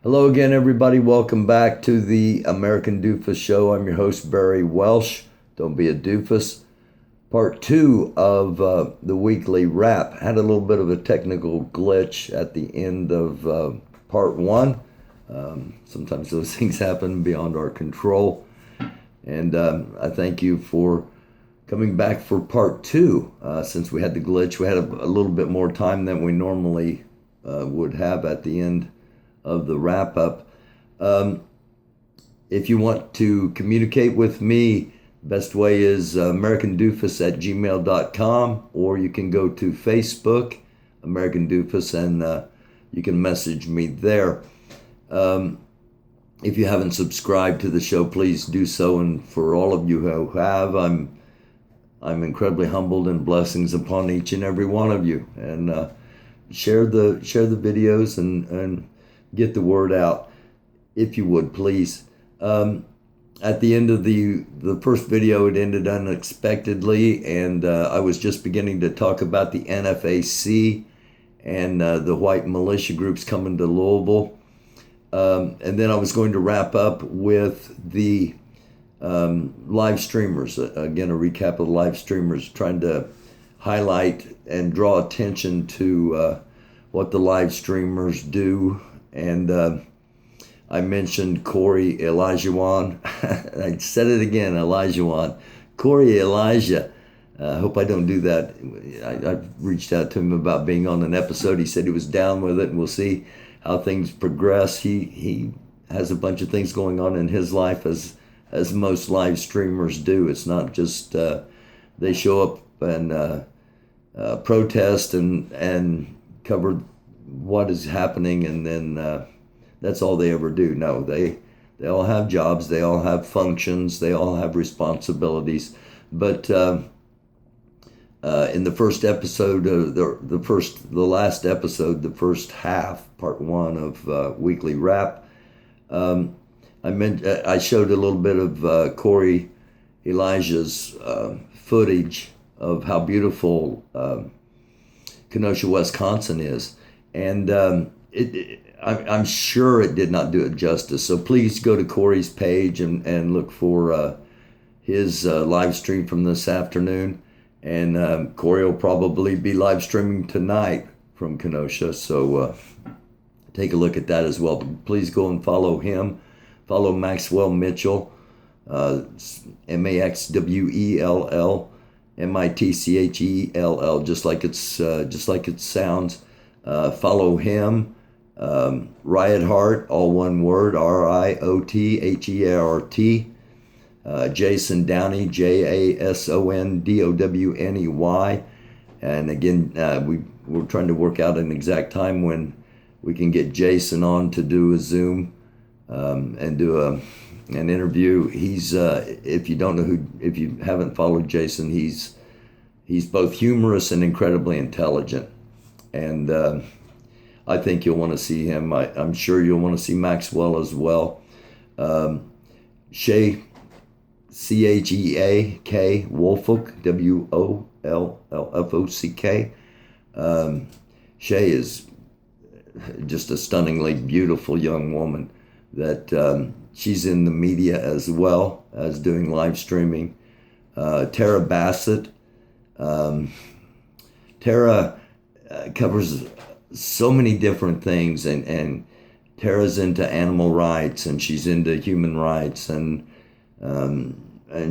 Hello again, everybody. Welcome back to the American Doofus Show. I'm your host, Barry Welsh. Don't be a doofus. Part 2 of the weekly wrap. Had a little bit of a technical glitch at the end of Part 1. Sometimes those things happen beyond our control. And I thank you for coming back for Part 2. Since we had the glitch, we had a little bit more time than we normally would have at the end of the wrap-up. If you want to communicate with me, best way is americandufus@gmail.com, or you can go to Facebook, American Doofus, and you can message me there. If you haven't subscribed to the show, please do so. And for all of you who have, I'm incredibly humbled, and blessings upon each and every one of you. And share the videos and get the word out, if you would, please. At the end of the first video, it ended unexpectedly, and I was just beginning to talk about the NFAC and the white militia groups coming to Louisville. And then I was going to wrap up with the live streamers. Again, a recap of the live streamers, trying to highlight and draw attention to what the live streamers do. And I mentioned Corey Elijahwan. I said it again, Elijahwan. Corey Elijah. I hope I don't do that. I've reached out to him about being on an episode. He said he was down with it, and we'll see how things progress. He has a bunch of things going on in his life, as most live streamers do. It's not just they show up and protest and cover what is happening, and then that's all they ever do. No, they all have jobs, they all have functions, they all have responsibilities. But in the first episode, the last episode, the first half, part 1 of weekly wrap, I showed a little bit of Corey Elijah's footage of how beautiful Kenosha, Wisconsin is. And I'm sure it did not do it justice. So please go to Corey's page and look for his live stream from this afternoon. And Corey will probably be live streaming tonight from Kenosha. So take a look at that as well. But please go and follow him. Follow Maxwell Mitchell, Maxwell, Mitchell, just like it sounds. Follow him. Riot Heart, all one word, RIOTHEART. Jason Downey, JASONDOWNEY. And again, we're trying to work out an exact time when we can get Jason on to do a Zoom and do an interview. He's if you haven't followed Jason, he's both humorous and incredibly intelligent. And I think you'll want to see him. I'm sure you'll want to see Maxwell as well. Shay, CHEAK, Wolfock, WOLLFOCK. Shay is just a stunningly beautiful young woman that she's in the media as well as doing live streaming. Tara Bassett. Tara covers so many different things, and Tara's into animal rights, and she's into human rights, and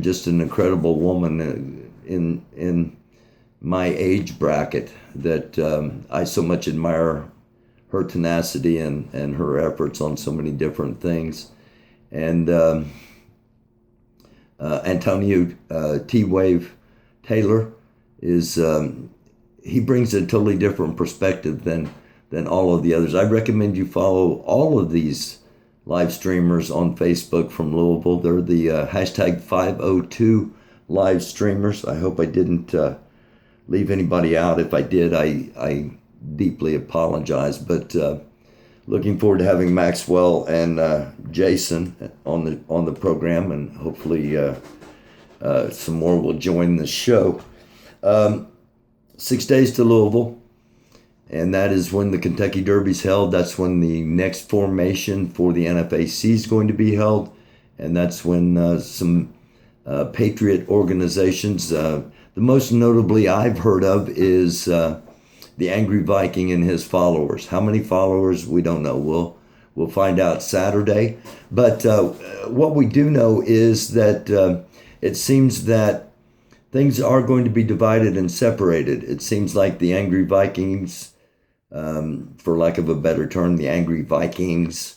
just an incredible woman in my age bracket that I so much admire her tenacity and her efforts on so many different things. And Antonio T-Wave Taylor is he brings a totally different perspective than all of the others. I recommend you follow all of these live streamers on Facebook from Louisville. They're the hashtag 502 live streamers. I hope I didn't leave anybody out. If I did, I deeply apologize. But looking forward to having Maxwell and Jason on the program, and hopefully some more will join the show. 6 days to Louisville, and that is when the Kentucky Derby's held. That's when the next formation for the NFAC is going to be held, and that's when some patriot organizations, the most notably I've heard of is the Angry Viking and his followers. How many followers, we don't know. We'll find out Saturday. But what we do know is that it seems that things are going to be divided and separated. It seems like the Angry Vikings, for lack of a better term, the Angry Vikings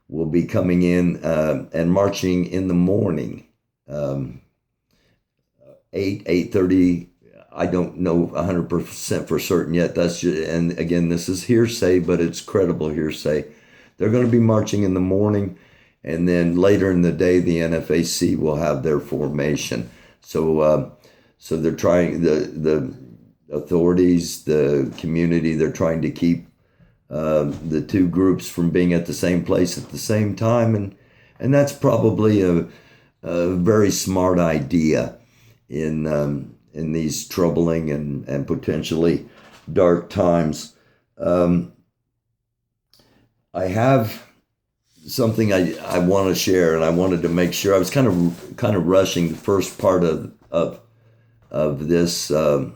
will be coming in and marching in the morning, 8:30. I don't know 100% for certain yet. That's just, and again, this is hearsay, but it's credible hearsay. They're going to be marching in the morning, and then later in the day, the NFAC will have their formation. So they're trying, the authorities, the community, they're trying to keep the two groups from being at the same place at the same time, and that's probably a very smart idea in these troubling and potentially dark times. I have something I want to share, and I wanted to make sure. I was kind of rushing the first part of this of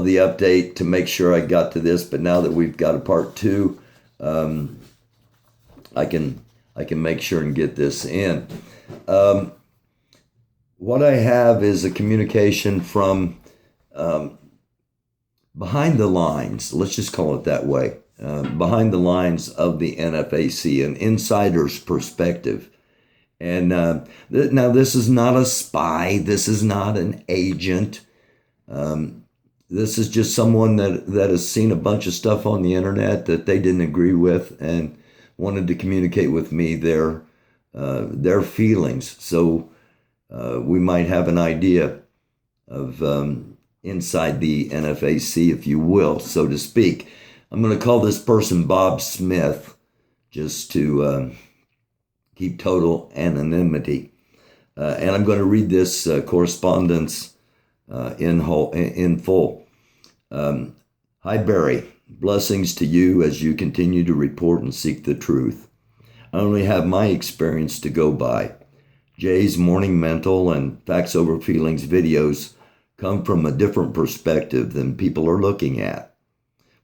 the update to make sure I got to this, but now that we've got a part two, I can make sure and get this in. What I have is a communication from behind the lines, let's just call it that way, behind the lines of the NFAC, an insider's perspective. And now this is not a spy, this is not an agent, this is just someone that has seen a bunch of stuff on the internet that they didn't agree with and wanted to communicate with me their feelings. So we might have an idea of inside the NFAC, if you will, so to speak. I'm going to call this person Bob Smith, just to keep total anonymity. And I'm going to read this correspondence in full. Hi, Barry. Blessings to you as you continue to report and seek the truth. I only have my experience to go by. Jay's Morning Mental and Facts Over Feelings videos come from a different perspective than people are looking at.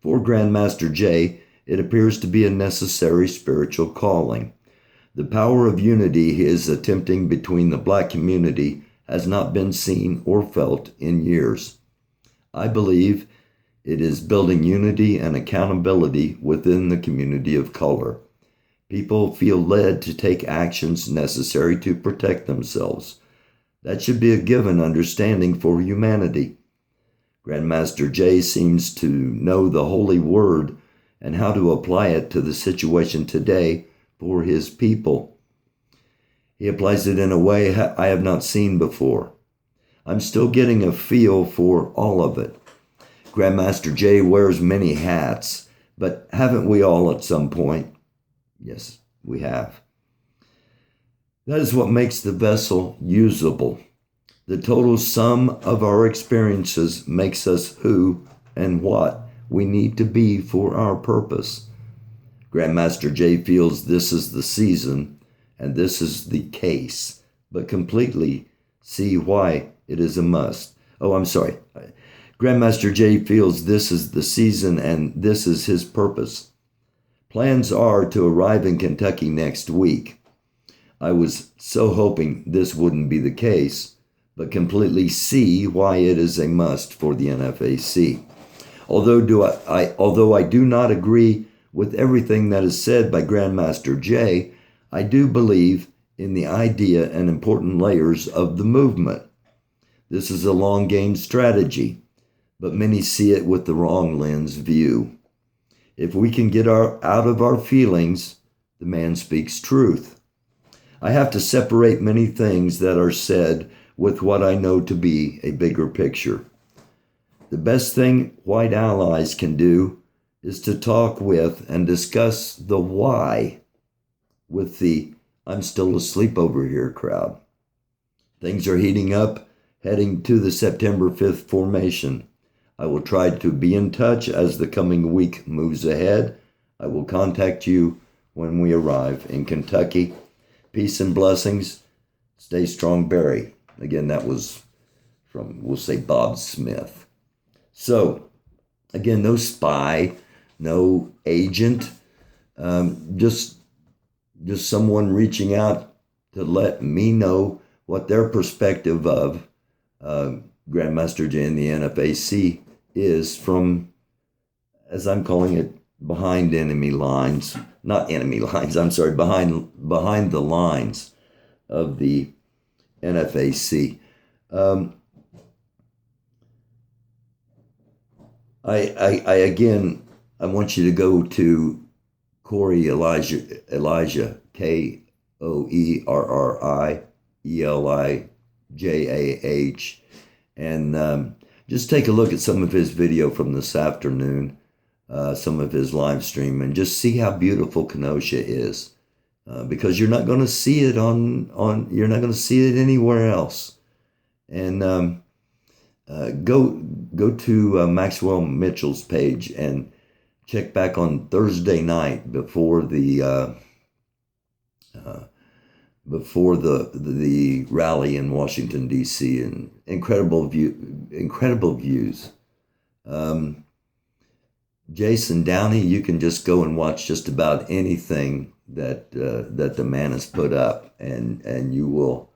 For Grandmaster Jay, it appears to be a necessary spiritual calling. The power of unity he is attempting between the black community has not been seen or felt in years. I believe it is building unity and accountability within the community of color. People feel led to take actions necessary to protect themselves. That should be a given understanding for humanity. Grandmaster Jay seems to know the holy word and how to apply it to the situation today for his people. He applies it in a way I have not seen before. I'm still getting a feel for all of it. Grandmaster Jay wears many hats, but haven't we all at some point? Yes, we have. That is what makes the vessel usable. The total sum of our experiences makes us who and what we need to be for our purpose. Grandmaster Jay feels this is the season and this is the case, but completely see why it is a must. Oh, I'm sorry. Grandmaster Jay feels this is the season and this is his purpose. Plans are to arrive in Kentucky next week. I was so hoping this wouldn't be the case, but completely see why it is a must for the NFAC. Although I do not agree with everything that is said by Grandmaster Jay, I do believe in the idea and important layers of the movement. This is a long game strategy, but many see it with the wrong lens view. If we can get out of our feelings, the man speaks truth. I have to separate many things that are said with what I know to be a bigger picture. The best thing white allies can do is to talk with and discuss the why with the "I'm still asleep over here" crowd. Things are heating up, heading to the September 5th formation. I will try to be in touch as the coming week moves ahead. I will contact you when we arrive in Kentucky. Peace and blessings. Stay strong, Barry. Again, that was from, we'll say, Bob Smith. So, again, no spy, no agent, just someone reaching out to let me know what their perspective of Grandmaster Jay and the NFAC is from, as I'm calling it, behind enemy lines. Not enemy lines, I'm sorry, behind the lines of the NFAC. I want you to go to Corey Elijah, KOERRIELIJAH, and just take a look at some of his video from this afternoon, some of his live stream, and just see how beautiful Kenosha is, because you're not going to see it you're not going to see it anywhere else. And go to Maxwell Mitchell's page and check back on Thursday night before the rally in Washington D.C. and incredible views. Jason Downey, you can just go and watch just about anything that the man has put up, and you will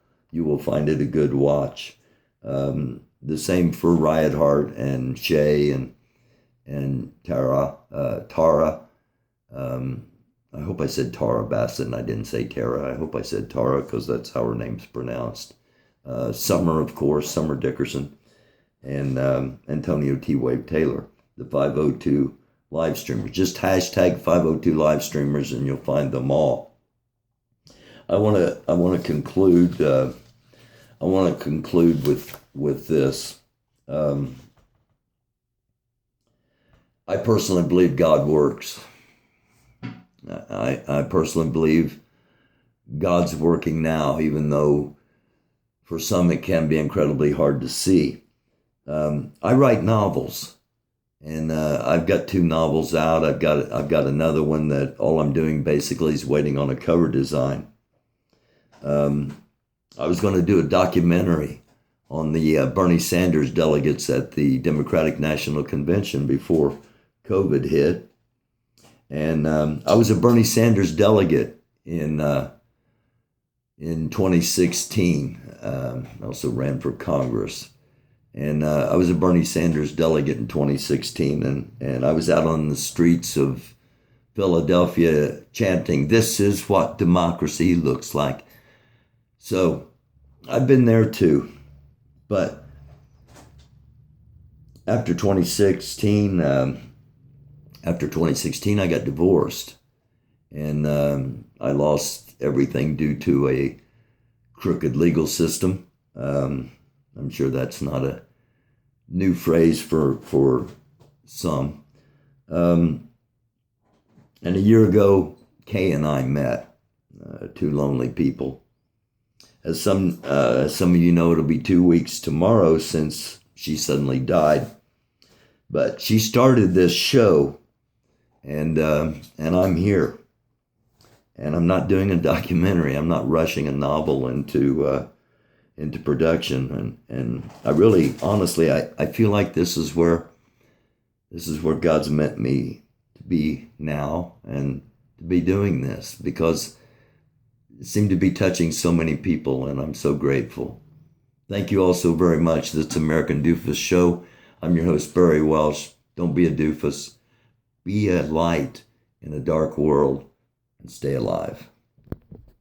find it a good watch. The same for Riot Heart and Shay and Tara. I hope I said Tara Bassett and I didn't say Tara. I hope I said Tara because that's how her name's pronounced. Summer, of course, Summer Dickerson, and Antonio T. Wave Taylor, the 502 live streamers. Just hashtag 502 live streamers and you'll find them all. I want to conclude. I want to conclude with this. I personally believe God works. I personally believe God's working now, even though for some it can be incredibly hard to see. I write novels, and I've got 2 novels out. I've got another one that all I'm doing basically is waiting on a cover design. I was going to do a documentary on the Bernie Sanders delegates at the Democratic National Convention before COVID hit. And I was a Bernie Sanders delegate in 2016. I also ran for Congress. And I was a Bernie Sanders delegate in 2016. And I was out on the streets of Philadelphia chanting, "This is what democracy looks like." So I've been there too. But after 2016, I got divorced, and I lost everything due to a crooked legal system. I'm sure that's not a new phrase for some. And a year ago, Kay and I met, 2 lonely people. As some of you know, it'll be 2 weeks tomorrow since she suddenly died. But she started this show, and I'm here. And I'm not doing a documentary. I'm not rushing a novel into production. And I really, honestly, I feel like this is where God's meant me to be now and to be doing this, because it seemed to be touching so many people, and I'm so grateful. Thank you all so very much. This is American Doofus Show. I'm your host, Barry Welsh. Don't be a doofus. Be a light in a dark world and stay alive.